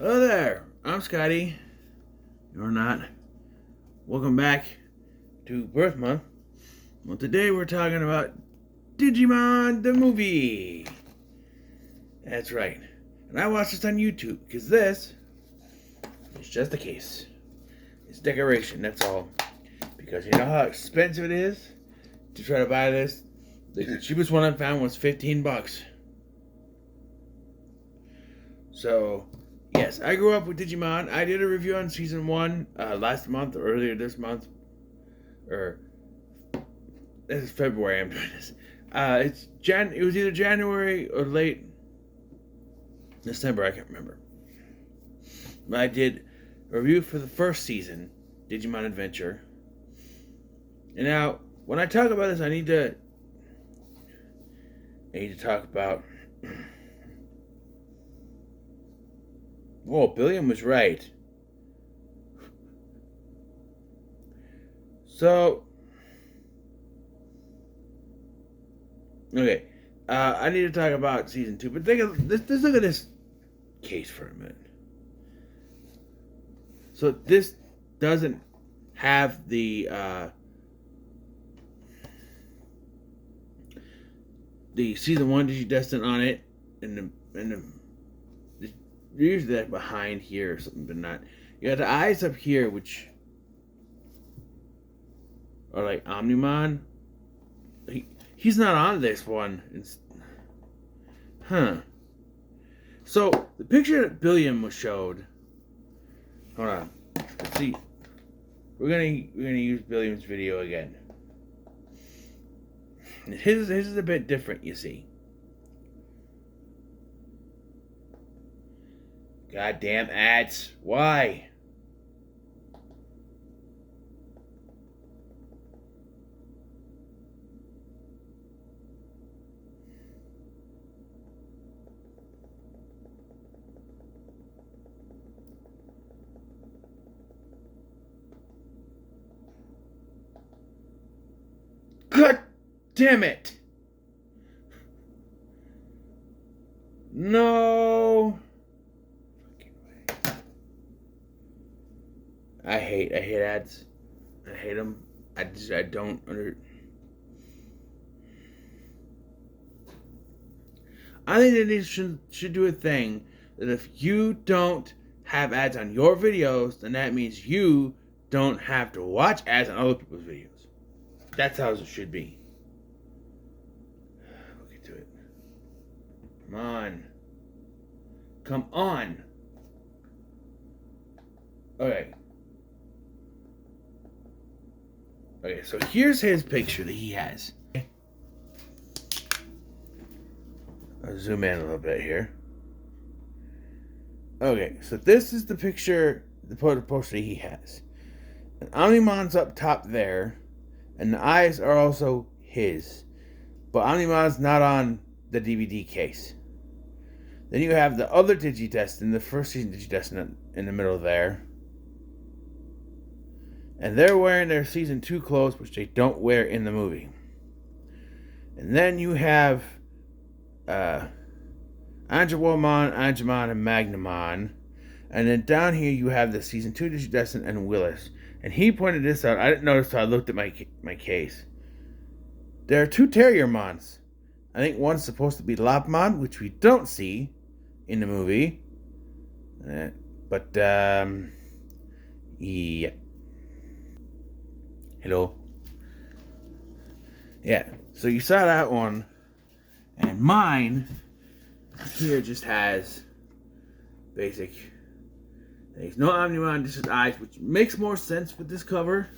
Hello there, I'm Scotty. You're not. Welcome back to Birth Month. Well, today we're talking about Digimon the movie. That's right. And I watched this on YouTube because this is just a case. It's decoration, that's all. Because you know how expensive it is to try to buy this? The cheapest one I found was $15. So, yes, I grew up with Digimon. I did a review on season 1 last month or earlier this month. This is February I'm doing this. It was either January or late December, I can't remember. But I did a review for the first season, Digimon Adventure. And now, when I talk about this, I need to talk about... Whoa, Billiam was right. So, okay, I need to talk about season 2, but let's look at this case for a minute. So this doesn't have the season 1 Digidestined on it, and the usually like behind here or something, but not. You got the eyes up here, which are like Omnimon. He's not on this one. So the picture that Billiam was showed. Hold on. Let's see. We're gonna use Billiam's video again. His is a bit different, you see. Goddamn ads. Why? God damn it. No. I hate ads. I hate them. I don't I think that they should do a thing that if you don't have ads on your videos, then that means you don't have to watch ads on other people's videos. That's how it should be. Look into it. Come on. Come on. Okay. Okay, so here's his picture that he has. I'll zoom in a little bit here. Okay, so this is the picture, the poster he has. And Omnimon's up top there, and the eyes are also his. But Omnimon's not on the DVD case. Then you have the other Digidestined, the first season Digidestined in the middle there. And they're wearing their season 2 clothes, which they don't wear in the movie. And then you have Angelomon, Angemon, and Magnamon. And then down here you have the season 2 Digidestined and Willis. And he pointed this out. I didn't notice until I looked at my case. There are 2 Terriermons. I think one's supposed to be Lopmon, which we don't see in the movie. Yeah. Hello. Yeah, so you saw that one. And mine here just has basic. There's no Omnimon, just his eyes, which makes more sense with this cover.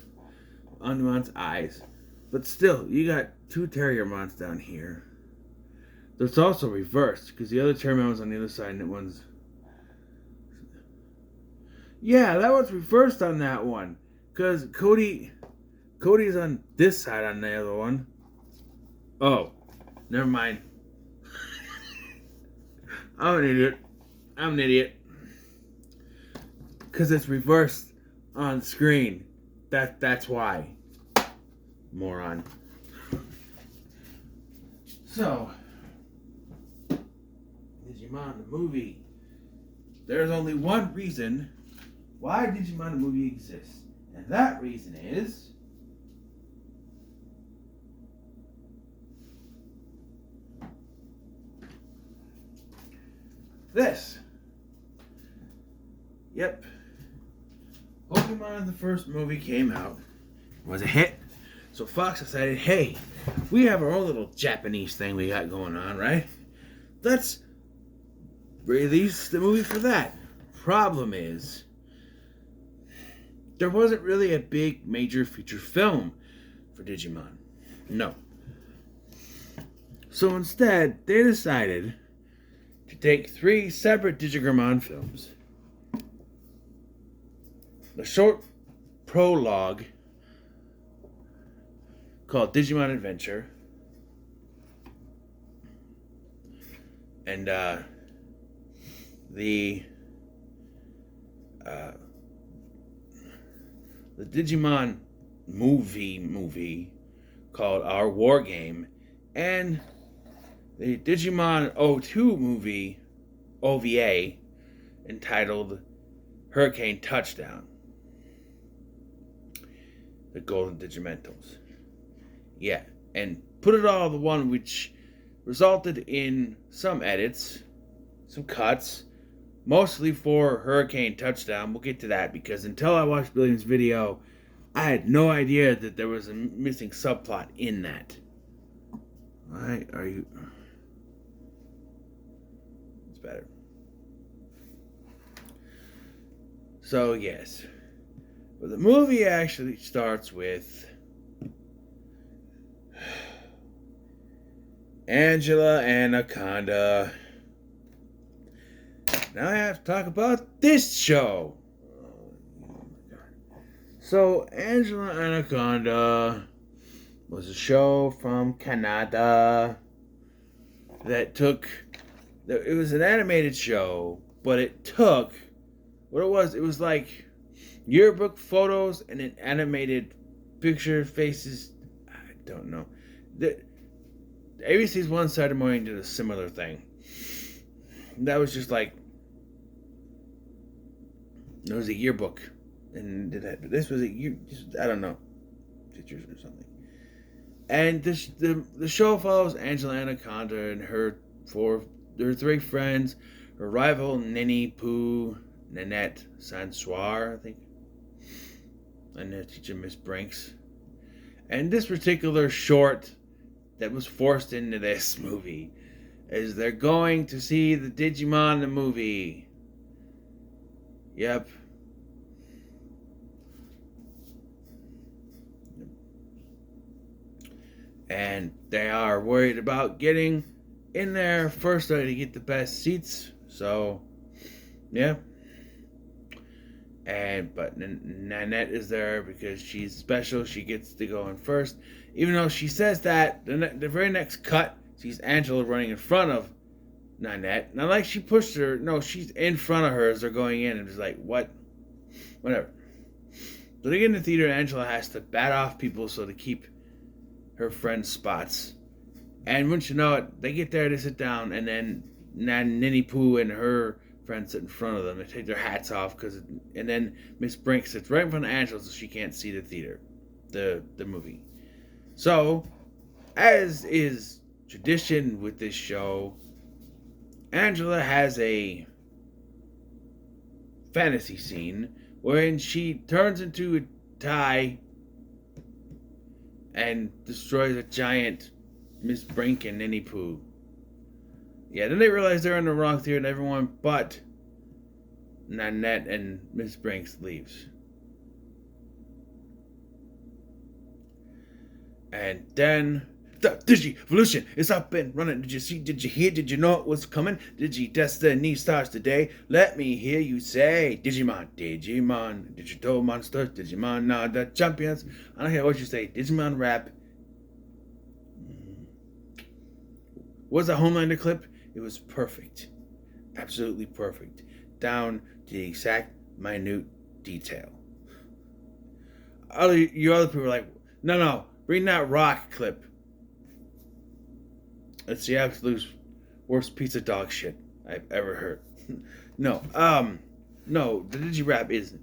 Omnimon's eyes. But still, you got 2 Terriermons down here. It's also reversed, because the other Terriermon was on the other side, and that one's... Yeah, that one's reversed on that one. Because Cody's on this side on the other one. Oh, never mind. I'm an idiot. Because it's reversed on screen. That's why. Moron. So, Digimon the movie. there's only one reason why Digimon the movie exists. And that reason is this. Yep. Pokemon, the first movie came out, was a hit. So Fox decided, hey, we have our own little Japanese thing we got going on, right? Let's release the movie for that. Problem is, there wasn't really a big major feature film for Digimon. No. So instead, they decided to take 3 separate Digimon films. The short prologue called Digimon Adventure, and the Digimon movie called Our War Game, and the Digimon O2 movie OVA entitled Hurricane Touchdown, the Golden Digimentals. Yeah, and put it all in the one, which resulted in some edits, some cuts, mostly for Hurricane Touchdown. We'll get to that, because until I watched Billions' video, I had no idea that there was a missing subplot in that. Why are you... It's better. So, yes. But the movie actually starts with Angela Anaconda. Now I have to talk about this show. So, Angela Anaconda was a show from Canada that took... It was an animated show, but it took... What it was like yearbook photos and an animated picture faces. I don't know. ABC's One Saturday Morning did a similar thing. That was just like, it was a yearbook, and this was I don't know, pictures or something. And the show follows Angela Anaconda and her 3 friends, her rival Ninny Poo, Nanette Sansoir, I think, and their teacher Miss Brinks. And this particular short that was forced into this movie is they're going to see the Digimon the movie. Yep. And they are worried about getting in there first to get the best seats. So, yeah. But Nanette is there because she's special. She gets to go in first. Even though she says that, the very next cut sees Angela running in front of Nanette. Not like she pushed her. No, she's in front of her as they're going in. And just like, what? Whatever. So they get in the theater, and Angela has to bat off people so to keep her friend's spots. And once you know it, they get there to sit down, and then Ninny Poo and her friends sit in front of them. They take their hats off, and then Miss Brink sits right in front of Angela so she can't see the theater, the movie. So, as is tradition with this show, Angela has a fantasy scene wherein she turns into a tie and destroys a giant Miss Brink and Ninny Poo. Yeah, then they realize they're in the wrong theater, and everyone but Nanette and Miss Brinks leaves. And then the Digi-Evolution is up and running. Did you see? Did you hear? Did you know it was coming? Digi-Destiny starts today. Let me hear you say, Digimon, Digital Monsters, Digimon are the champions. I don't care what you say. Digimon rap. Was a Homelander clip? It was perfect. Absolutely perfect. Down to the exact minute detail. You other people are like, no, bring that rock clip. It's the absolute worst piece of dog shit I've ever heard. No, no, the Digirap is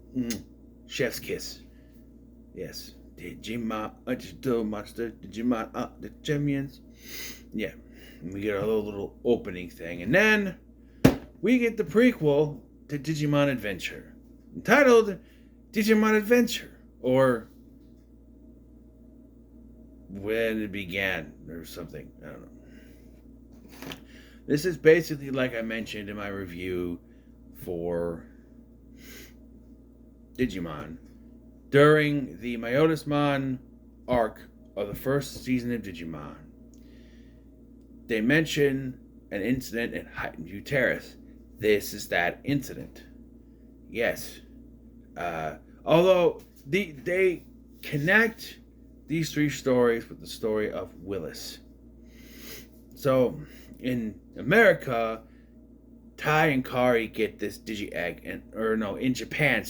Chef's Kiss. Yes. Digimon, Digital Monster, Digimon, the champions. Yeah. And we get a little opening thing. And then we get the prequel to Digimon Adventure, entitled Digimon Adventure, or When It Began, or something. I don't know. This is basically like I mentioned in my review for Digimon. During the Myotismon arc of the first season of Digimon, they mention an incident in Heightened View Terrace. This is that incident. Yes. Although they connect these three stories with the story of Willis. So, in America, Tai and Kari get this Digi-Egg, in Japan,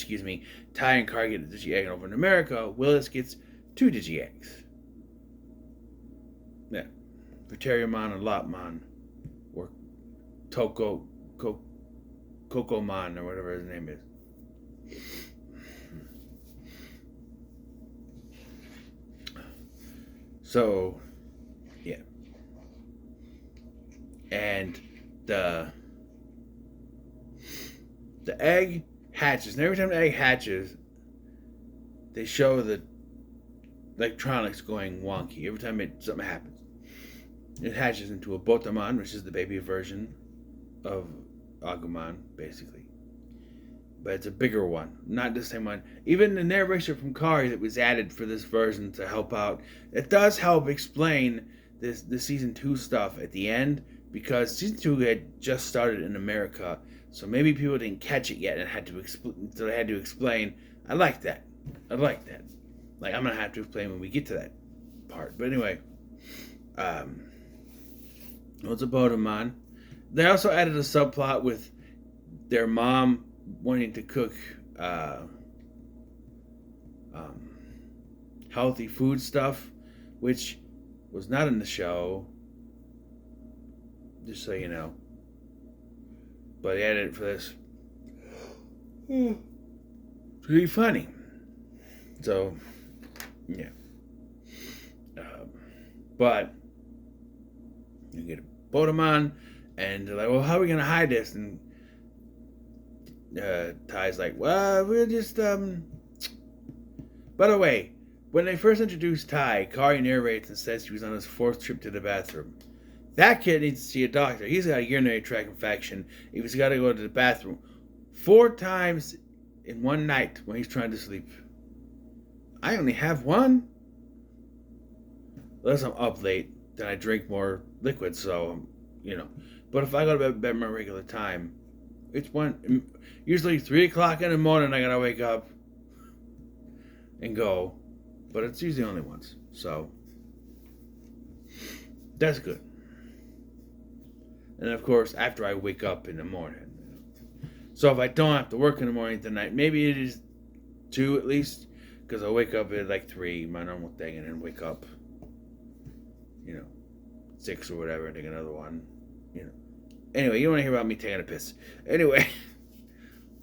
Tai and Kari get the Digi-Egg, and over in America, Willis gets 2 Digi-Eggs. Yeah. Vateriamon and Lopmon, or Kokomon, or whatever his name is. So, yeah. And the egg hatches, and every time the egg hatches, they show the electronics going wonky. Every time something happens, it hatches into a Botamon, which is the baby version of Agumon, basically. But it's a bigger one, not the same one. Even the narration from Kari that was added for this version to help out, it does help explain the season 2 stuff at the end, because season 2 had just started in America, so maybe people didn't catch it yet and so they had to explain. I like that. Like, I'm gonna have to explain when we get to that part. But anyway, it's a Botamon. They also added a subplot with their mom wanting to cook healthy food stuff, which was not in the show, just so you know. But they added it for this to be funny. So, yeah. But you get a Botamon, and they're like, well, how are we going to hide this? And Ty's like, well, we're just, By the way, when they first introduced Ty, Kari narrates and says he was on his 4th trip to the bathroom. That kid needs to see a doctor. He's got a urinary tract infection. He's got to go to the bathroom 4 times in one night when he's trying to sleep. I only have one. Unless I'm up late, then I drink more liquid, so, But if I go to bed my regular time, it's usually 3 o'clock in the morning I gotta wake up and go. But it's usually only once, so that's good. And of course, after I wake up in the morning. So if I don't have to work in the morning tonight, maybe it is 2 at least, because I'll wake up at like 3, my normal thing, and then wake up, 6 or whatever, and take another one, Anyway, you don't want to hear about me taking a piss. Anyway,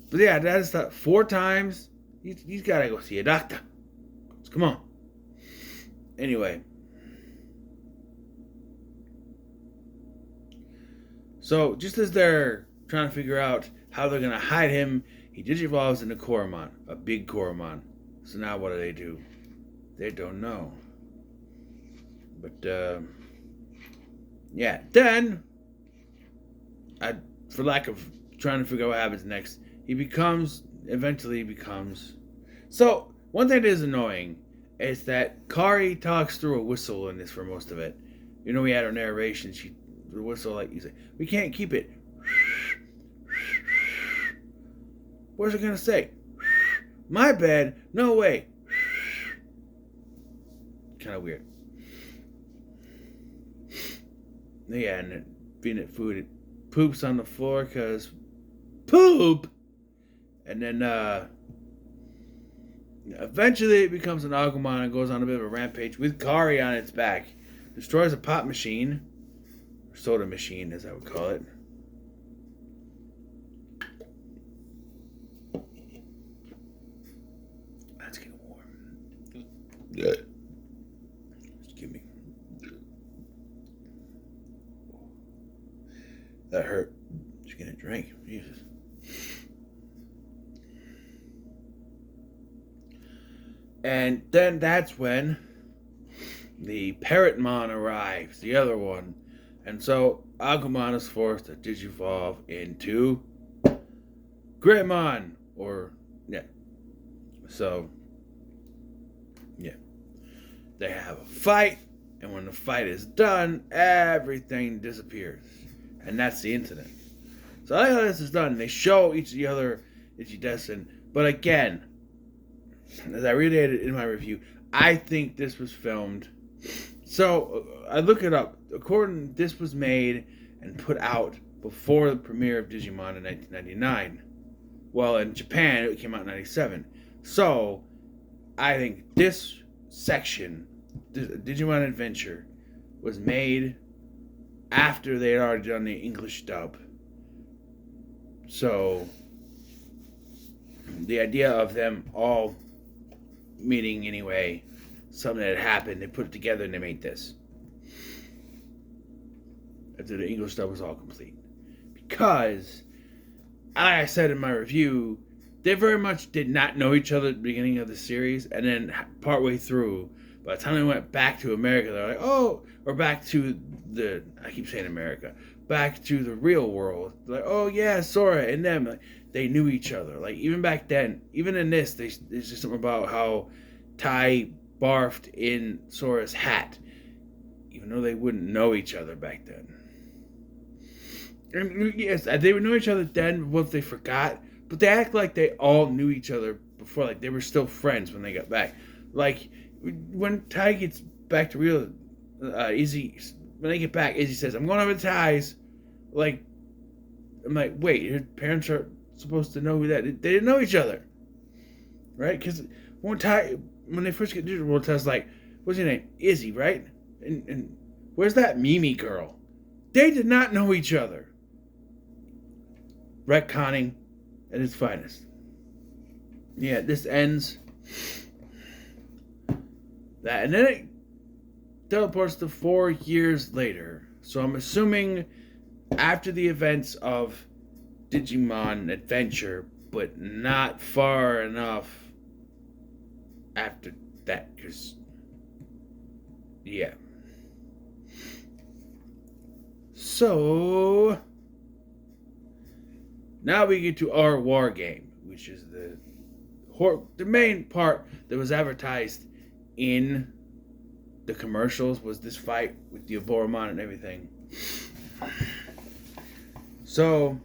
but yeah, that is 4 times. He's got to go see a doctor. So come on. Anyway. So, just as they're trying to figure out how they're going to hide him, he digivolves into Koromon, a big Koromon. So now what do? They don't know. But, yeah. Then, for lack of trying to figure out what happens next, he eventually becomes... So, one thing that is annoying is that Kari talks through a whistle in this for most of it. We had her narration, the whistle, like you say, we can't keep it. What's it gonna say? My bad. No way. Kind of weird. Yeah, and being at food, it poops on the floor because poop. And then eventually it becomes an Agumon and goes on a bit of a rampage with Kari on its back. Destroys a pop machine. Soda machine, as I would call it. Jesus. And then that's when the Parrotmon arrives, the other one. And so Agumon is forced to digivolve into Greymon. So, yeah. They have a fight, and when the fight is done, everything disappears. And that's the incident. So I like how this is done. They show each of the other Digidestin. But again, as I related in my review, I think this was filmed. So I look it up. This was made and put out before the premiere of Digimon in 1999. Well, in Japan, it came out in 97. So I think this section, Digimon Adventure, was made after they had already done the English dub. So the idea of them all meeting anyway, something that had happened, they put it together and they made this. After the English dub was all complete. Because, like I said in my review, they very much did not know each other at the beginning of the series, and then partway through, by the time they went back to America, they're like, oh, or back to I keep saying America, back to the real world. They're like, oh yeah, Sora and them, like, they knew each other. Like, even back then, even in this, there's just something about how Tai barfed in Sora's hat, even though they wouldn't know each other back then. And yes, they would know each other then once they forgot, but they act like they all knew each other before, like they were still friends when they got back. Like, when Tai gets back to real, Izzy, when they get back, Izzy says, I'm going over to Tai's. Like, I'm like, wait, your parents are supposed to know who that is. They didn't know each other. Right? Because when they first get to the world, Tai's like, what's your name? Izzy, right? And where's that Mimi girl? They did not know each other. Retconning at its finest. Yeah, this ends that, and then it teleports to 4 years later. So I'm assuming after the events of Digimon Adventure, but not far enough after that, because yeah. So now we get to our war game, which is the main part that was advertised in the commercials, was this fight with the Aboromon and everything. So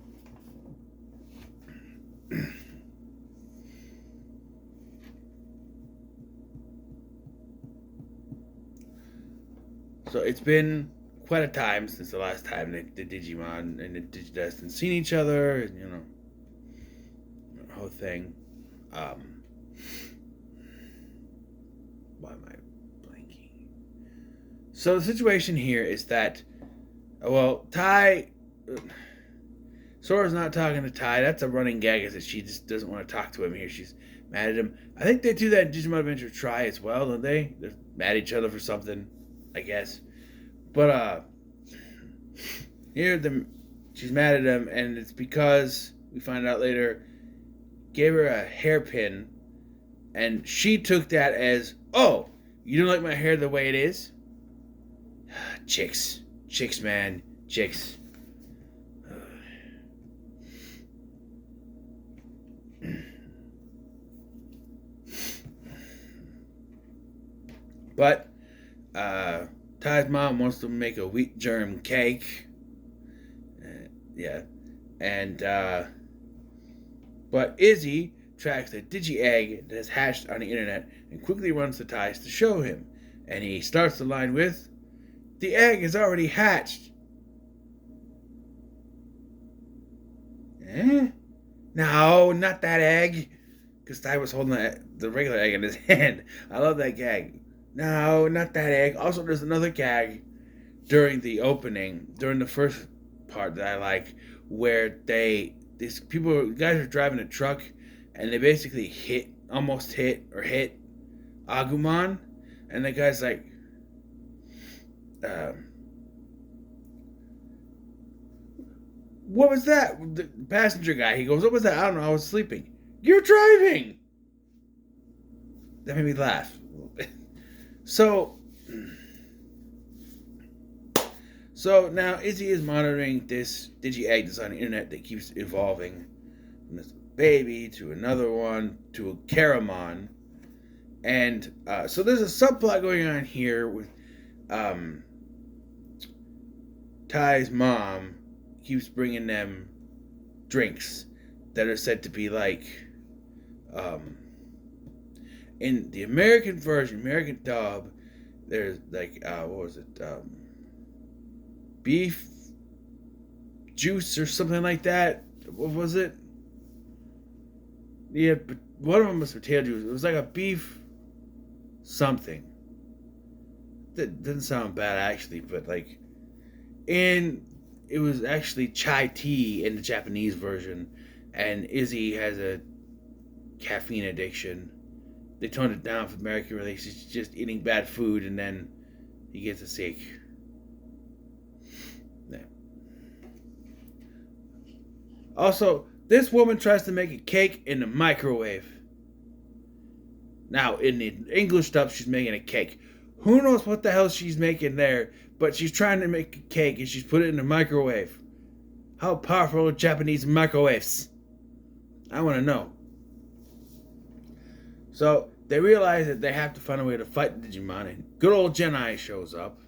it's been quite a time since the last time the Digimon and the Digidestin seen each other, and the whole thing. Why am I blanking? So the situation here is that, well, Sora's not talking to Tai. That's a running gag, is that she just doesn't want to talk to him here. She's mad at him. I think they do that in Digimon Adventure Tri as well, don't they? They're mad at each other for something, I guess. But here she's mad at him, and it's because we find out later gave her a hairpin, and she took that as, oh, you don't like my hair the way it is? Chicks, man, chicks. But Ty's mom wants to make a wheat germ cake. But Izzy tracks a digi-egg that has hatched on the internet and quickly runs to Ty's to show him. And he starts the line with, the egg is already hatched. No, not that egg. Because Ty was holding the regular egg in his hand. I love that gag. No, not that egg. Also, there's another gag during the opening, during the first part that I like, where guys are driving a truck, and they basically almost hit Agumon, and the guy's like, What was that? The passenger guy, he goes, what was that? I don't know, I was sleeping. You're driving! That made me laugh a little bit. So now Izzy is monitoring this Digi-Egg that's on the internet that keeps evolving from this baby to another one to a Caramon. And so there's a subplot going on here with Ty's mom keeps bringing them drinks that are said to be like in the American version, American dub, there's like what was it? Beef juice or something like that. What was it? Yeah, but one of them was potato juice. It was like a beef something. That didn't sound bad actually, but like it was actually chai tea in the Japanese version, and Izzy has a caffeine addiction. They toned it down for American release. He's just eating bad food, and then he gets sick. Yeah. Also, this woman tries to make a cake in the microwave. Now, in the English stuff, she's making a cake. Who knows what the hell she's making there, but she's trying to make a cake and she's put it in the microwave. How powerful are Japanese microwaves? I want to know. So, they realize that they have to find a way to fight the Digimon, and good old Genai shows up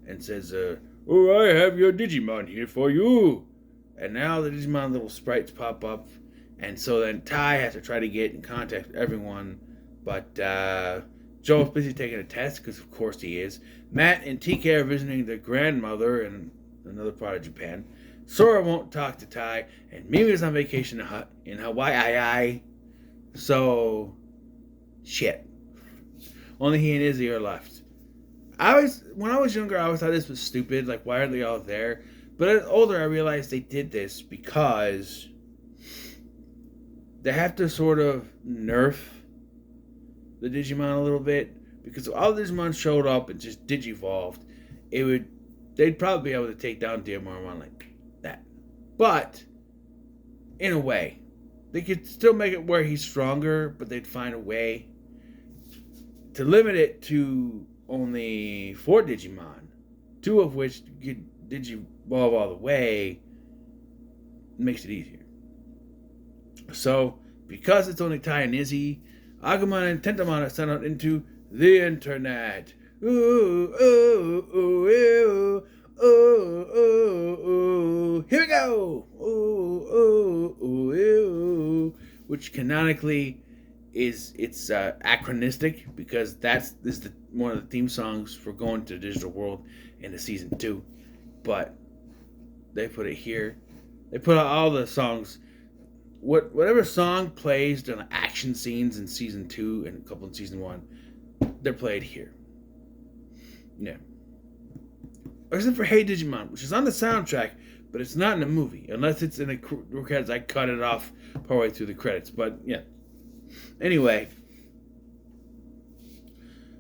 and says, oh, I have your Digimon here for you. And now the Digimon little sprites pop up, and so then Tai has to try to get in contact with everyone, but Joel's busy taking a test, because of course he is. Matt and TK are visiting their grandmother in another part of Japan. Sora won't talk to Tai, and Mimi's on vacation in Hawaii. So, shit. Only he and Izzy are left. When I was younger, I always thought this was stupid. Like, why are they all there? But as older, I realized they did this because they have to sort of nerf the Digimon a little bit. Because if all the Digimon showed up and just Digivolved, they'd probably be able to take down Digimon like that. But, in a way, they could still make it where he's stronger, but they'd find a way to limit it to only 4 Digimon, 2 of which could Digivolve all the way, makes it easier. So, because it's only Tai and Izzy, Agumon and Tentamon are sent out into the internet. Ooh, ooh, ooh, ooh, ooh, ooh, ooh. Here we go! Ooh, ooh, ooh, ooh. Which canonically it's anachronistic, because this is one of the theme songs for going to the digital world in the season 2. But they put it here. They put out all the songs. Whatever song plays during the action scenes in season 2 and a couple in season 1, they're played here. Yeah. Except for Hey Digimon, which is on the soundtrack, but it's not in the movie. Unless it's in the credits. I cut it off partway through the credits. But, yeah. Anyway.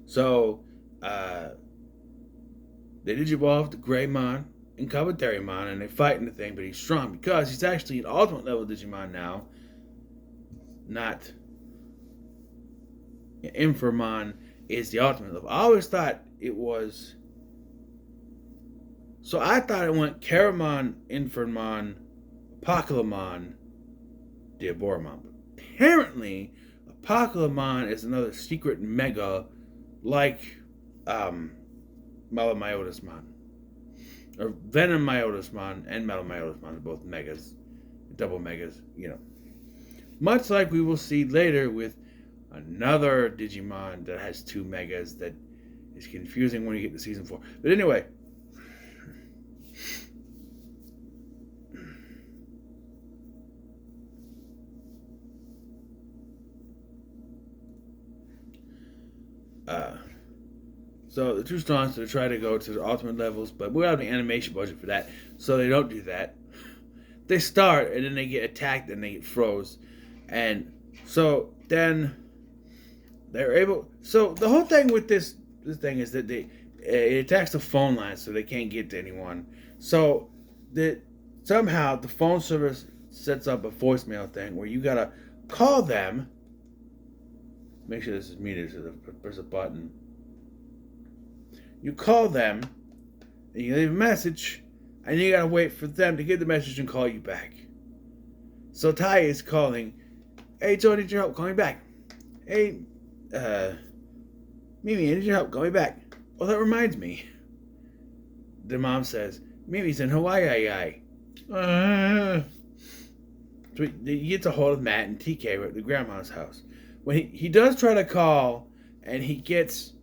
So, they Digivolve the Greymon and Kabuterimon, and they fight in the thing, but he's strong because he's actually an ultimate level Digimon now. Not Infernmon is the ultimate level. I always thought it was. So I thought it went Caramon, Infernmon, Apocalypmon, Diaboromon. But apparently, Apocalypmon is another secret mega like Melamyotismon. Or Venomyotismon and Melamyotismon are both megas. Double megas, you know. Much like we will see later with another Digimon that has 2 megas that is confusing when you get to season 4. But anyway. So the 2 songs to try to go to the ultimate levels, but we don't have the animation budget for that, so they don't do that. They start and then they get attacked and they get froze, and so then they're able. So the whole thing with this thing is that it attacks the phone line, so they can't get to anyone. So somehow the phone service sets up a voicemail thing where you gotta call them. Make sure this is muted so there's a button. You call them, and you leave a message, and you gotta wait for them to get the message and call you back. So Tai is calling, "Hey Joe, I need your help, call me back. Hey, Mimi, I need your help, call me back. Oh, that reminds me." The mom says, "Mimi's in Hawaii. So he gets a hold of Matt and TK at the grandma's house. When he does try to call, and he gets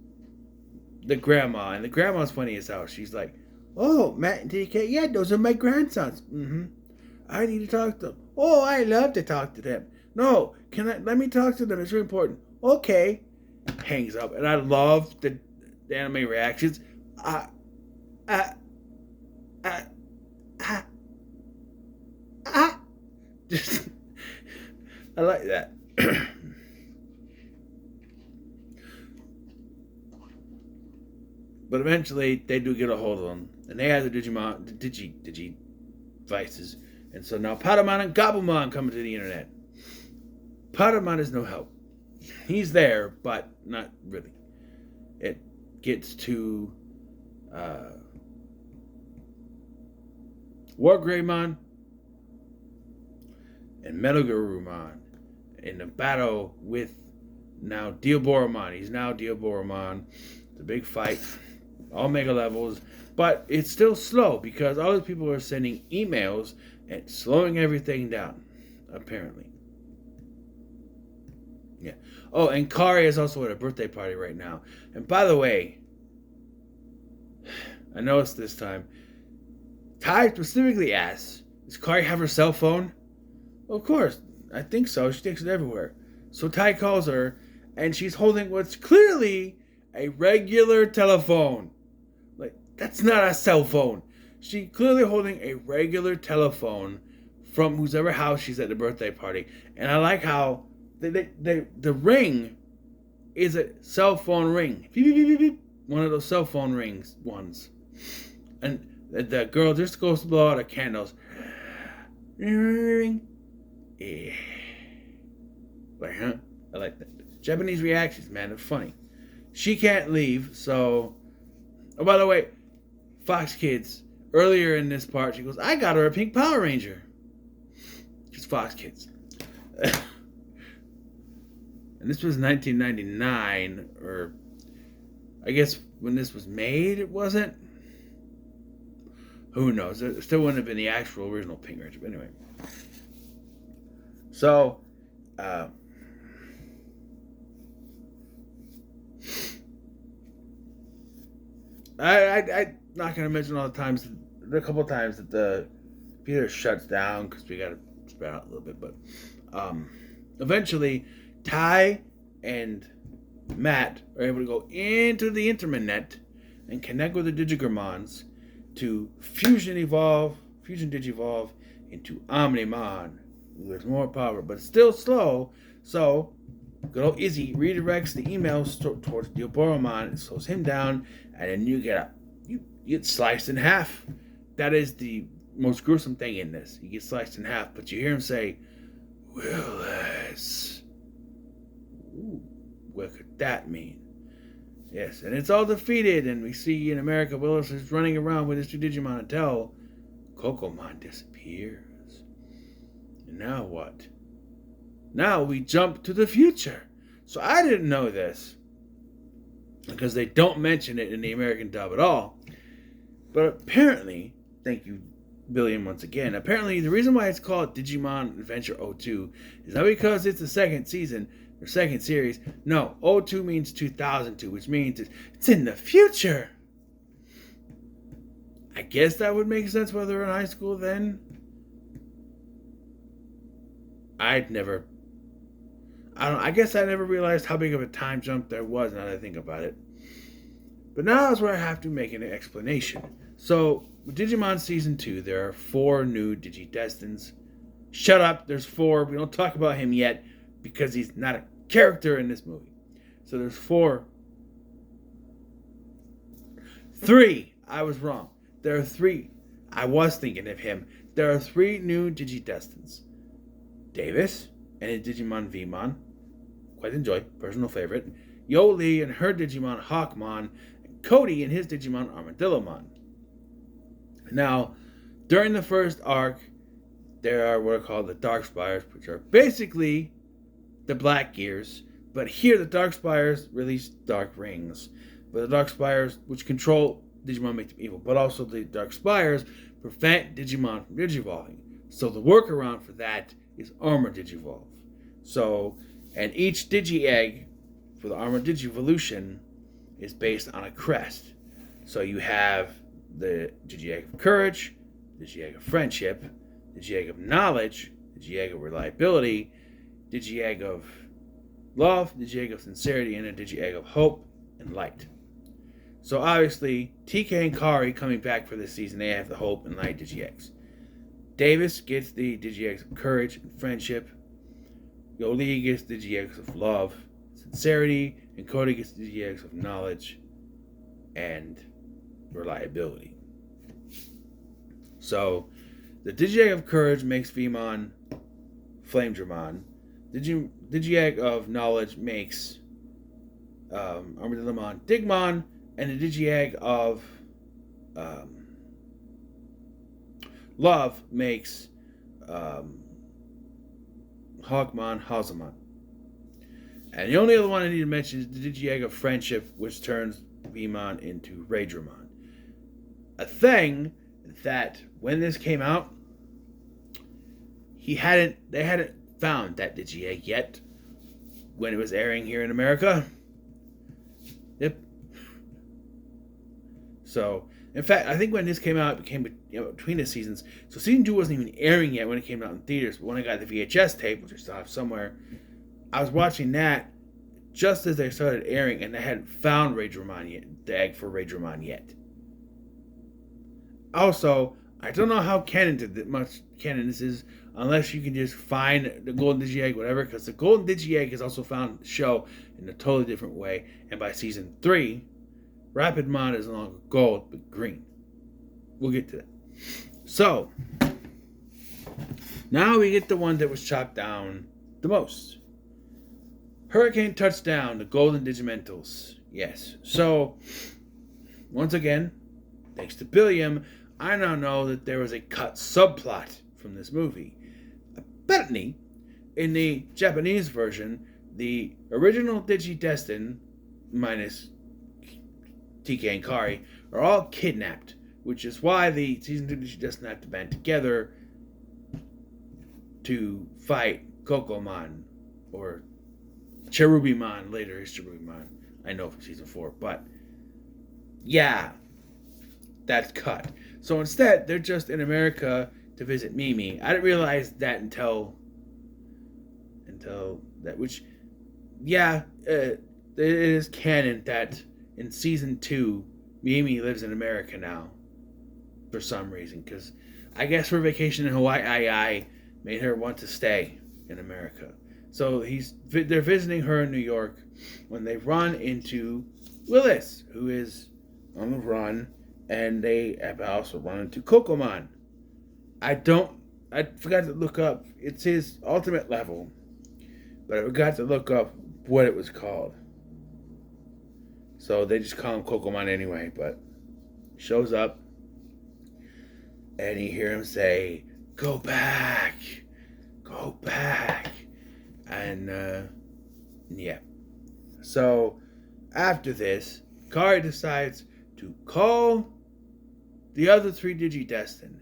the grandma, and the grandma's funny as hell. She's like, "Oh, Matt and TK, yeah, those are my grandsons. I need to talk to them. Oh, I love to talk to them. No, let me talk to them. It's really important. Okay." Hangs up, and I love the anime reactions. Just, I like that. But eventually, they do get a hold of them, and they have the Digimon, the Digi devices, and so now Patamon and Gabumon come to the internet. Patamon is no help. He's there, but not really. It gets to Wargreymon and Metalgarurumon in a battle with now Diaboromon. He's now Diaboromon. It's a big fight, all mega levels, but it's still slow because all these people are sending emails and slowing everything down, apparently. Yeah. Oh, and Kari is also at a birthday party right now. And by the way, I noticed this time, Tai specifically asks, "Does Kari have her cell phone?" Of course, I think so. She takes it everywhere. So Tai calls her, and she's holding what's clearly a regular telephone. Like, that's not a cell phone. She's clearly holding a regular telephone from whoever house she's at the birthday party. And I like how the ring is a cell phone ring. Beep, beep, beep, beep, beep. One of those cell phone rings ones. And the girl just goes to blow out her candles. Ring. Yeah. Like, huh? I like that. Japanese reactions, man, they're funny. She can't leave, so... Oh, by the way, Fox Kids, earlier in this part, she goes, "I got her a pink Power Ranger." She's Fox Kids. And this was 1999, or... I guess when this was made, it wasn't? Who knows? It still wouldn't have been the actual original Pink Ranger, but anyway. So, I'm not going to mention all the times, a couple of times that the theater shuts down because we got to spread out a little bit, but eventually Tai and Matt are able to go into the internet and connect with the Digimons to fusion digivolve into Omnimon. There's more power, but it's still slow. So, good old Izzy redirects the emails towards Diaboromon and slows him down, and then you get sliced in half. That is the most gruesome thing in this. You get sliced in half, but you hear him say, "Willis." Ooh, what could that mean? Yes, and it's all defeated, and we see in America Willis is running around with his two Digimon until Kokomon disappears. And now what? Now we jump to the future. So I didn't know this, because they don't mention it in the American dub at all. But apparently, thank you, Billion, once again. Apparently, the reason why it's called Digimon Adventure 02 is not because it's the second season or second series. No, 02 means 2002, which means it's in the future. I guess that would make sense whether they're in high school then. I guess I never realized how big of a time jump there was now that I think about it. But now is where I have to make an explanation. So, with Digimon Season 2, there are 4 new Digidestins. Shut up, there's 4. We don't talk about him yet because he's not a character in this movie. So there's 4. 3. I was wrong. There are 3. I was thinking of him. there are 3 new Digidestins. Davis and his Digimon Vmon, quite enjoy, personal favorite. Yoli and her Digimon Hawkmon, and Cody and his Digimon Armadillomon. Now, during the first arc, there are what are called the Darkspires, which are basically the Black Gears, but here the Darkspires release Dark Rings. But the Darkspires, which control Digimon, make them evil, but also the Darkspires prevent Digimon from Digivolving. So the workaround for that is Armor Digivolve. So, and each Digi-Egg for the Armor Digivolution is based on a crest. So you have the Digi-Egg of Courage, Digi-Egg of Friendship, Digi-Egg of Knowledge, Digi-Egg of Reliability, Digi-Egg of Love, Digi-Egg of Sincerity, and a Digi-Egg of Hope and Light. So obviously, TK and Kari coming back for this season, they have the Hope and Light Digi-Eggs. Davis gets the Digi-Eggs of Courage and Friendship. Yoli gets Digi-Eggs of Love, Sincerity, and Cody gets Digi-Eggs of Knowledge and Reliability. So, the Digi-Egg of Courage makes Vmon Flamedramon. Digi-Egg of Knowledge makes Armadillomon Digmon, and the Digi-Egg of Love makes Hawkmon Hazamon. And the only other one I need to mention is the Digi-Egg of Friendship, which turns Vmon into Raidramon. A thing that when this came out, they hadn't found that Digi-Egg yet when it was airing here in America. Yep. So, in fact, I think when this came out, it became between the seasons. So season 2 wasn't even airing yet when it came out in theaters. But when I got the VHS tape, which I still have somewhere, I was watching that just as they started airing, and they hadn't found Raidramon yet, the egg for Raidramon yet. Also, I don't know how much canon this is, unless you can just find the Golden Digi-Egg, whatever, because the Golden Digi-Egg is also found in the show in a totally different way, and by season 3, Rapidmon is no longer gold, but green. We'll get to that. So, now we get the one that was chopped down the most. Hurricane Touchdown, the Golden Digimentals. Yes. So, once again, thanks to Billiam, I now know that there was a cut subplot from this movie. Apparently, in the Japanese version, the original Digidestin, minus TK and Kari, are all kidnapped, which is why the Season 2 Digidestin have to band together to fight Kokomon, or Cherubimon, later is Cherubimon. I know from Season 4, but yeah, that's cut. So instead, they're just in America to visit Mimi. I didn't realize that until that, which, yeah, it is canon that in Season 2, Mimi lives in America now, for some reason, because I guess her vacation in Hawaii made her want to stay in America. So they're visiting her in New York when they run into Willis, who is on the run, and they have also run into Kokomon. I forgot to look up. It's his ultimate level, but I forgot to look up what it was called. So they just call him Kokomon anyway, but he shows up, and you hear him say, "Go back, go back." And, yeah. So, after this, Kari decides to call the other 3 Digidestin.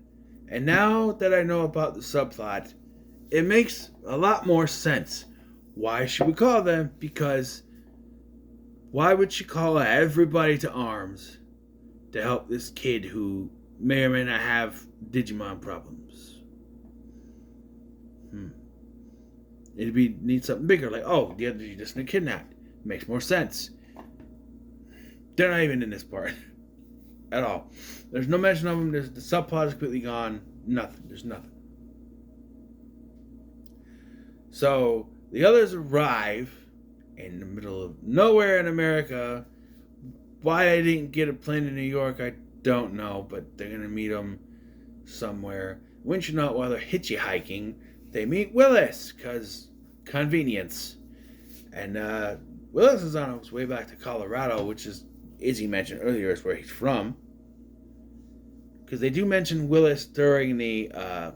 And now that I know about the subplot, it makes a lot more sense. Why should we call them? Because why would she call everybody to arms to help this kid who may or may not have Digimon problems? It'd need something bigger, like, oh, the other Digidestin are kidnapped. Makes more sense. They're not even in this part at all. There's no mention of them. The subplot is completely gone. Nothing. There's nothing. So the others arrive in the middle of nowhere in America. Why they didn't get a plane to New York, I don't know, but they're gonna meet them somewhere. winching out while they're hitchhiking, they meet Willis, because convenience. And Willis is on his way back to Colorado, which is Izzy mentioned earlier is where he's from. Because they do mention Willis during the Our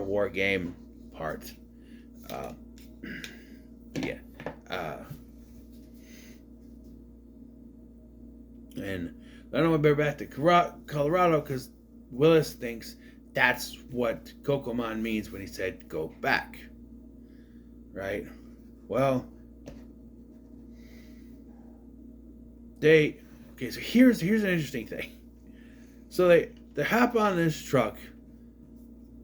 War game part. Yeah. And I don't want to be back to Colorado because Willis thinks that's what Kokomon means when he said go back. Right? Well, okay, so here's an interesting thing. So they hop on this truck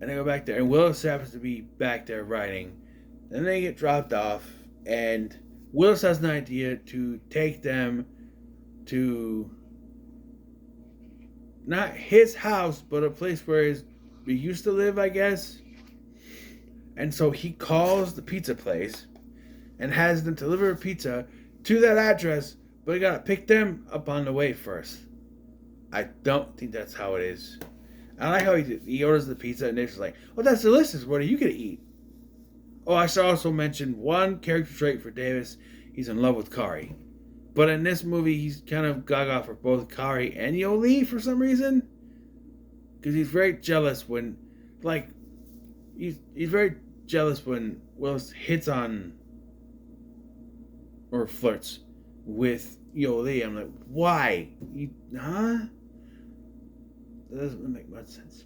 and they go back there, and Willis happens to be back there riding. Then they get dropped off, and Willis has an idea to take them to not his house, but a place where he used to live, I guess. And so he calls the pizza place and has them deliver a pizza to that address, but he gotta pick them up on the way first. I don't think that's how it is. I like how he orders the pizza and they're just like, "Oh, that's delicious. What are you gonna eat?" Oh, I should also mention one character trait for Davis. He's in love with Kari. But in this movie, he's kind of gaga for both Kari and Yoli for some reason. Because he's very jealous when, he's very jealous when Willis hits on or flirts with Yoli. I'm like, why? That doesn't make much sense.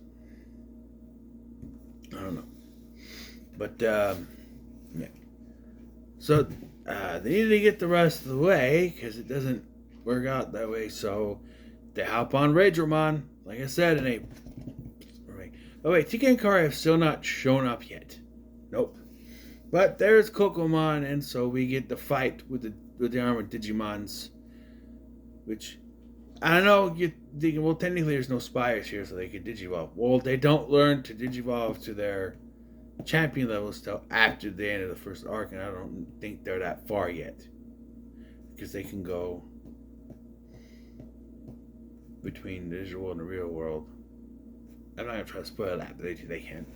I don't know. But, yeah. So, they need to get the rest of the way, because it doesn't work out that way, so they hop on Raidramon, like I said, and they... Oh wait, TK and Kari have still not shown up yet. Nope. But there's Kokomon, and so we get the fight with the armored Digimons, which... I don't know, well, technically there's no spires here, so they can Digivolve. Well, they don't learn to Digivolve to their champion levels till after the end of the first arc, and I don't think they're that far yet. Because they can go between the digital world and the real world. I'm not going to try to spoil that, but they can.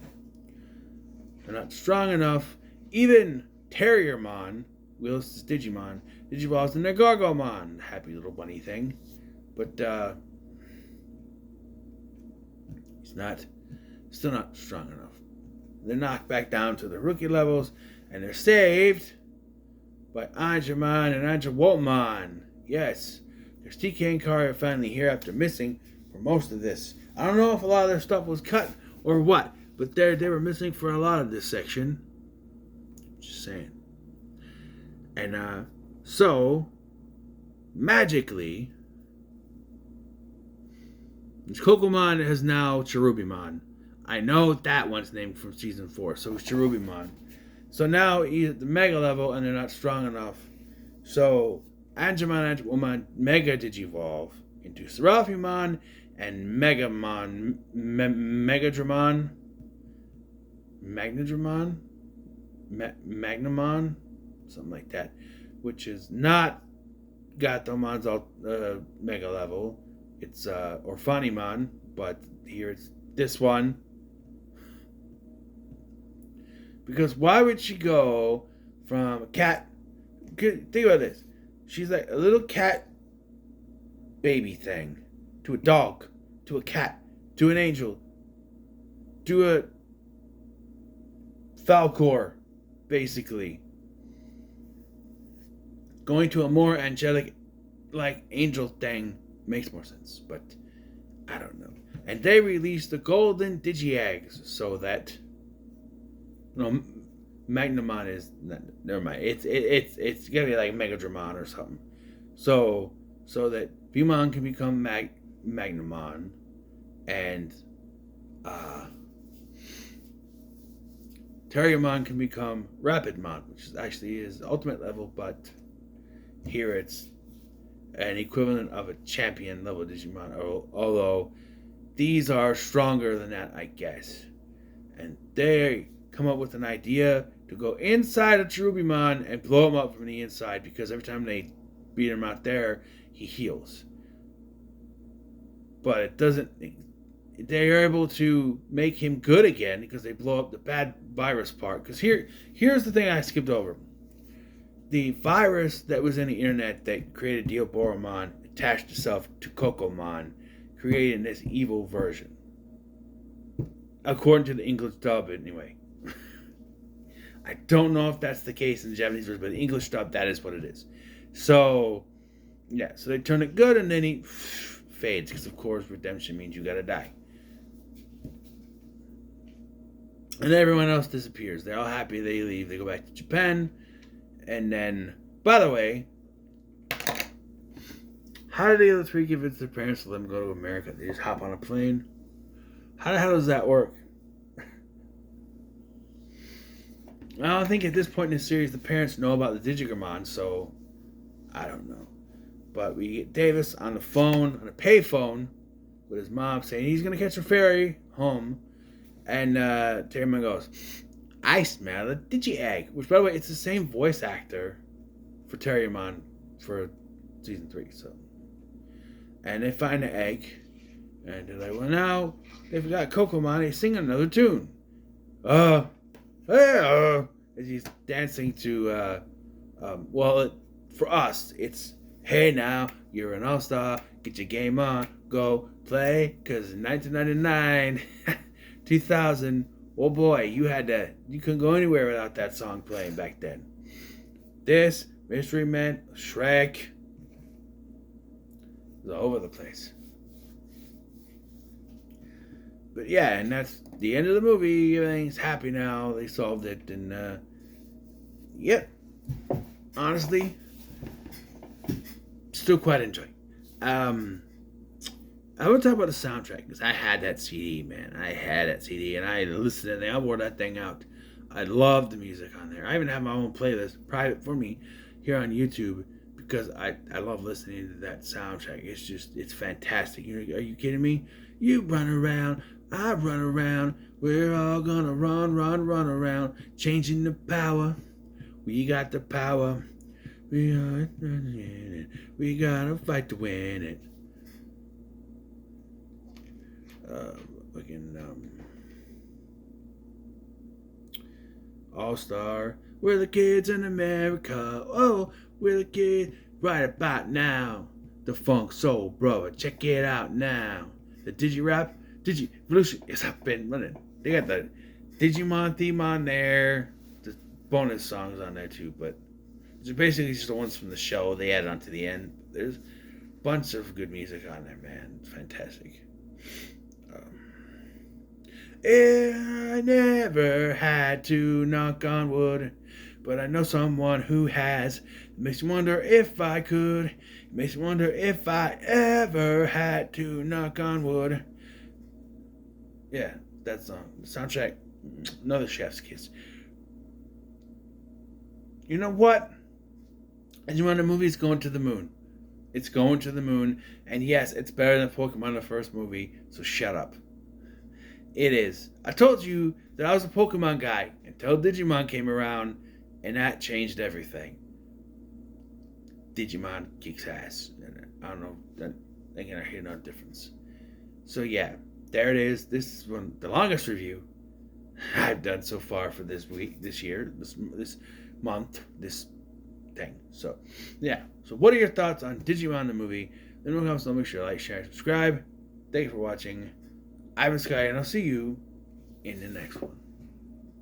They're not strong enough. Even Terriermon, Willis' Digimon, Digivolves in their Gargomon, happy little bunny thing. But he's still not strong enough. They're knocked back down to the rookie levels, and they're saved by Angemon and Angewoltmon. Yes, because TK and Kari are finally here after missing for most of this. I don't know if a lot of their stuff was cut or what, but they were missing for a lot of this section. Just saying. And so, magically, Kokomon is now Cherubimon. I know that one's named from season 4, so it's Cherubimon. So now he's at the Mega level and they're not strong enough. So Angemon and Angewomon Mega Digivolve into Seraphimon and Megamon, Magnadramon, Magnamon, something like that, which is not Gatomon's Mega level. It's Orphanimon, but here it's this one. Because why would she go from a cat... Think about this. She's like a little cat baby thing to a dog, to a cat, to an angel, to a Falcor, basically. Going to a more angelic, like, angel thing makes more sense, but I don't know. And they released the golden Digi-Eggs so that... No, Magnamon is... Never mind. It's gonna be like Megadramon or something. So that Bumon can become Magnamon, and Terriermon can become Rapidmon, which is actually his ultimate level, but here it's an equivalent of a champion level Digimon, although these are stronger than that, I guess. And they come up with an idea to go inside of Cherubimon and blow him up from the inside, because every time they beat him out there, he heals. but it doesn't. They're able to make him good again because they blow up the bad virus part. Because here's the thing I skipped over. The virus that was in the internet that created Deoboromon attached itself to Kokomon, creating this evil version. According to the English dub, anyway. I don't know if that's the case in the Japanese version, but the English dub, that is what it is. So, yeah, so they turn it good and then he fades because, of course, redemption means you gotta die. And everyone else disappears. They're all happy. They leave. They go back to Japan. And then, by the way, how did the other three convince their parents to let them go to America? They just hop on a plane? How the hell does that work? I don't think at this point in the series the parents know about the Digimon, so I don't know. But we get Davis on the phone, on a payphone, with his mom saying he's going to catch a ferry home. And Terriermon goes, I smell a Digi-Egg. Which, by the way, it's the same voice actor for Terriermon for season 3. So, and they find the egg. And they're like, well, now they forgot Kokomon. They sing another tune. As he's dancing to, for us, it's, hey now, you're an all-star. Get your game on. Go play. Because in 1999... 2000, oh boy, you couldn't go anywhere without that song playing back then. This, Mystery Man, Shrek, it was all over the place. But yeah, and that's the end of the movie. Everything's happy now. They solved it, and honestly, still quite enjoying. I want to talk about the soundtrack because I had that CD, man. I had that CD and I listened to it. I wore that thing out. I love the music on there. I even have my own playlist, private for me, here on YouTube because I love listening to that soundtrack. It's fantastic. Are you kidding me? You run around, I run around. We're all gonna run around, changing the power. We got the power. We gotta fight to win it. All-Star. We're the kids in America. Oh, we're the kids right about now. The funk soul brother. Check it out now. The Digi-Rap, Digi-Evolution is up and running. They got the Digimon theme on there. The bonus songs on there too, but it's basically just the ones from the show they added onto the end. There's a bunch of good music on there, man. It's fantastic. I never had to knock on wood, but I know someone who has. It makes me wonder if I could. It makes me wonder if I ever had to knock on wood. Yeah, that song. The soundtrack, another chef's kiss. You know what? Digimon the movie is going to the moon. It's going to the moon, and yes, it's better than Pokemon the first movie, so shut up. It is. I told you that I was a Pokemon guy until Digimon came around, and that changed everything. Digimon kicks ass. I don't know. Again, I hear no difference. So yeah, there it is. This is the longest review I've done so far for this week, this year, this month, this thing. So yeah. So what are your thoughts on Digimon the movie? Then we'll come. So make sure to like, share, subscribe. Thank you for watching. I'm Sky, and I'll see you in the next one.